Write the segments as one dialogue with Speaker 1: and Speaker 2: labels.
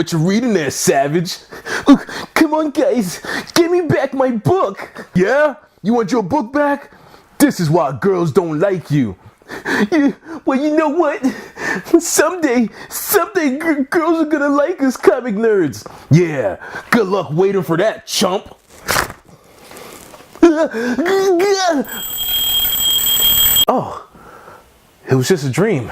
Speaker 1: what you're reading there, Savage. Come on, guys, give me back my book. Yeah? You want your book back? This is why girls don't like you. Yeah, well, you know what? Someday, girls are gonna like us comic nerds. Yeah, good luck waiting for that, chump. Oh, it was just a dream.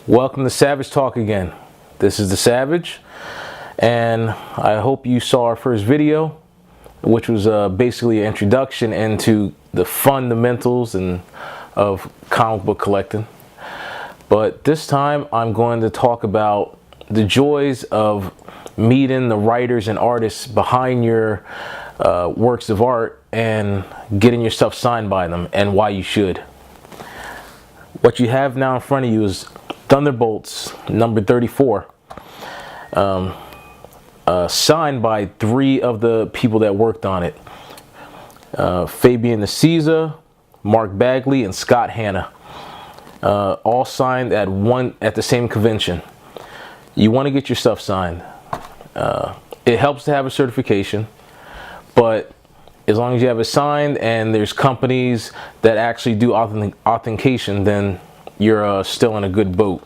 Speaker 1: Welcome to Savage Talk again. This is the Savage, and I hope you saw our first video, which was basically an introduction into the fundamentals of comic book collecting. But this time I'm going to talk about the joys of meeting the writers and artists behind your works of art and getting your stuff signed by them, and why you should. What you have now in front of you is Thunderbolts number 34, signed by 3 of the people that worked on it. Fabian Nicieza, Mark Bagley, and Scott Hanna. All signed at the same convention. You want to get your stuff signed. It helps to have a certification, but as long as you have it signed and there's companies that actually do authentication, then you're still in a good boat.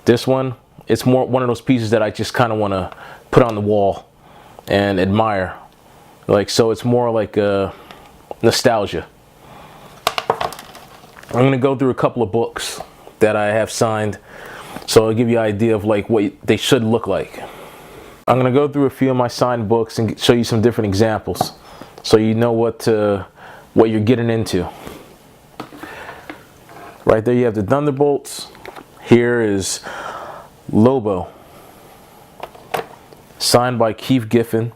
Speaker 1: This one, it's more one of those pieces that I just kind of want to put on the wall and admire. So it's more like nostalgia. I'm going to go through a couple of books that I have signed, so I'll give you an idea of what they should look like. I'm going to go through a few of my signed books and show you some different examples, so you know what you're getting into. Right there you have the Thunderbolts. Here is Lobo, signed by Keith Giffen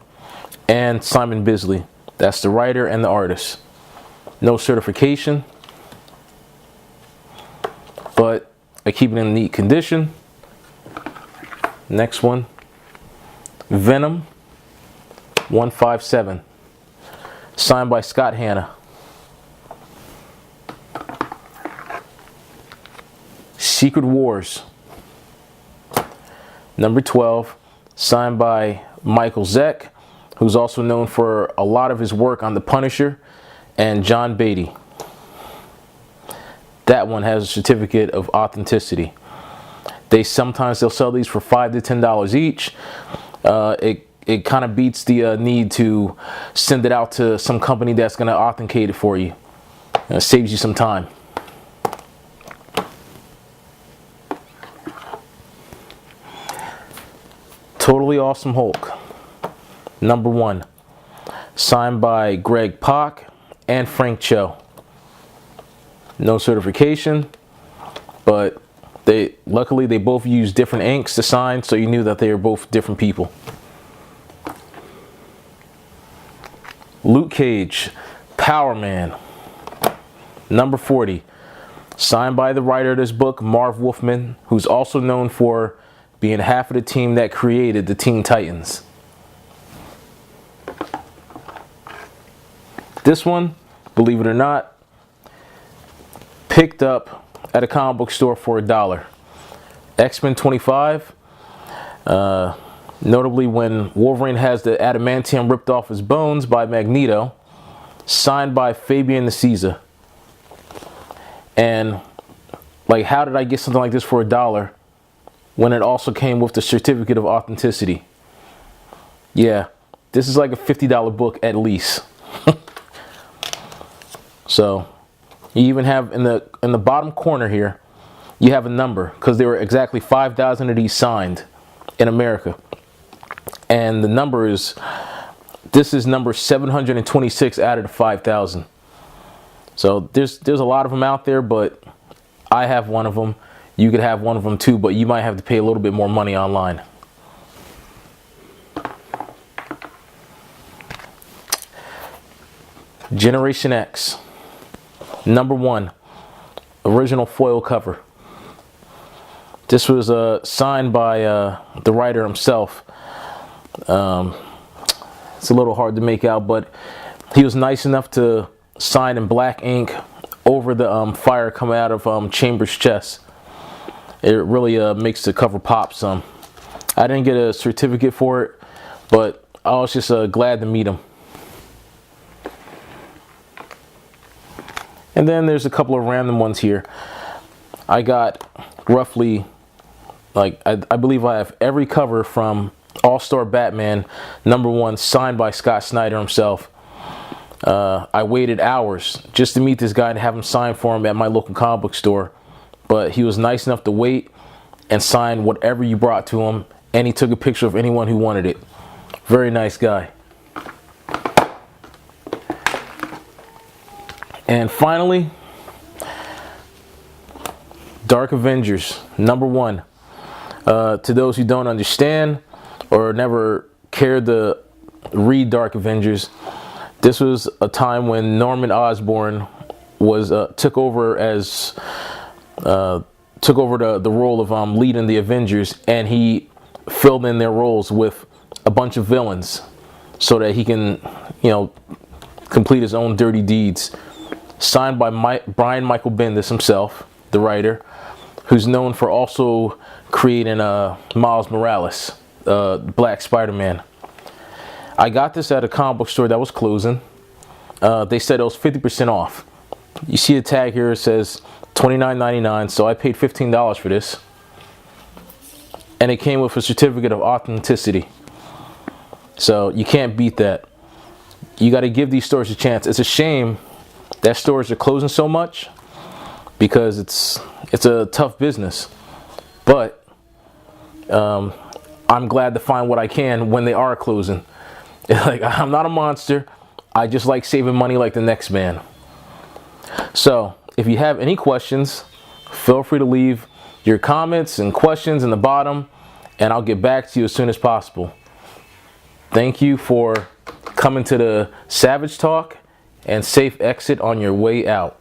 Speaker 1: and Simon Bisley. That's the writer and the artist. No certification, but I keep it in neat condition. Next one, Venom 157, signed by Scott Hanna. Secret Wars number 12, signed by Michael Zeck, who's also known for a lot of his work on The Punisher, and John Beatty. That one has a certificate of authenticity. They'll sell these for $5 to $10 each. It kind of beats the need to send it out to some company that's going to authenticate it for you. It saves you some time. Totally Awesome Hulk number 1, signed by Greg Pak and Frank Cho. No certification, but luckily they both use different inks to sign, so you knew that they were both different people. Luke Cage, Power Man number 40, signed by the writer of this book, Marv Wolfman, who's also known for being half of the team that created the Teen Titans. This one, believe it or not, picked up at a comic book store for $1. X-Men 25, notably when Wolverine has the adamantium ripped off his bones by Magneto, signed by Fabian Nicieza. And how did I get something like this for $1 when it also came with the certificate of authenticity? Yeah, this is like a $50 book at least. So you even have in the bottom corner here, you have a number, because there were exactly 5,000 of these signed in America, and the number this is number 726 out of the 5,000. So there's a lot of them out there, but I have one of them. You could have one of them too, but you might have to pay a little bit more money online. Generation X number 1, original foil cover. This was signed by the writer himself. It's a little hard to make out, but he was nice enough to sign in black ink over the fire coming out of Chambers' chest. It really makes the cover pop some. I didn't get a certificate for it, but I was just glad to meet him. And then there's a couple of random ones here. I got roughly, like, I believe I have every cover from All-Star Batman #1 signed by Scott Snyder himself. I waited hours just to meet this guy and have him sign for him at my local comic book store. But he was nice enough to wait and sign whatever you brought to him. And he took a picture of anyone who wanted it. Very nice guy. And finally, Dark Avengers #1. To those who don't understand or never cared to read Dark Avengers, this was a time when Norman Osborn was took over the role of leading the Avengers, and he filled in their roles with a bunch of villains so that he can, complete his own dirty deeds. Signed by Brian Michael Bendis himself, the writer, who's known for also creating Miles Morales, Black Spider-Man. I got this at a comic book store that was closing. They said it was 50% off. You see the tag here, it says $29.99, so I paid $15 for this. And it came with a certificate of authenticity. So you can't beat that. You got to give these stores a chance. It's a shame that stores are closing so much because it's a tough business. But I'm glad to find what I can when they are closing. Like, I'm not a monster. I just like saving money like the next man. So if you have any questions, feel free to leave your comments and questions in the bottom, and I'll get back to you as soon as possible. Thank you for coming to the Savage Talk, and safe exit on your way out.